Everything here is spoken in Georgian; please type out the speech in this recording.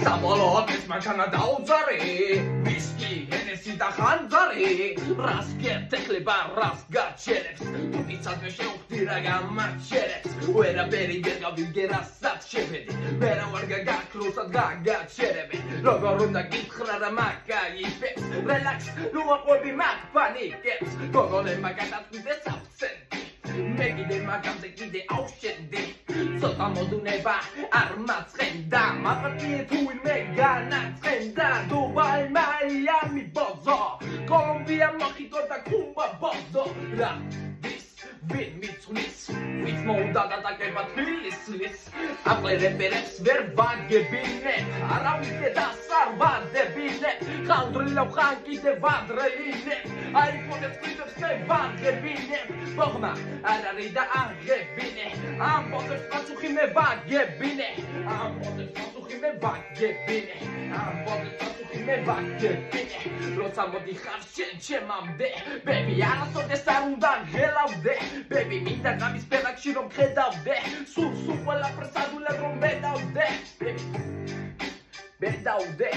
საბოლოოდ ეს მანქანა დაუძარე ვისკი, ჰენესი და ხანძარი რას გეთეხლება, რას გაჩერებს თუ მიცადმე შევხვდი რა გამაჩერებს ვერაფერი ვერ გავიგე რასაც შეფედი ვერა ვარ გაგაქროსად გაგაჩერები როგორ უნდა გითხრა რა მაგაიფებს რელაქს ნუ აყვები მაგ პანიკებს გოგოლებმა გადაწყვიტეს აბსენტი მე კიდე მაგაზე კიდე ავშენდი ცოტა მოდუნება არ მაცხენდა მაპატიე თუ ვინმე განაცხენდა დუბაი მაიამი ბოზო კოლუმბია მოხიტო და კუბა ბოზო რა ვინ მიწვლის ვით მოუნდა დატაკება თბილისის აპლერებერებს ვერ ვაგებინე არავითე დასარბადებინე ხალდრილავ ხან კიდე ვადრელინე აიფონებს კიდევ მე ვაგებინე ბოღმა არ არის და აღებინე ამბობს პასუხი მე ვაგებინე ამბობს პასუხი მე ვაგებინე ამბობს პასუხი მე ვაგებინე როცა მოდიხარ შენ ჩემამდე ბები არასოდეს არ უნდა გელავდე Baby, მინდა გამის პელაგში რომ ხედავდე სულ ყველაფერს ადვილად რომ ბედავდე ბედავდე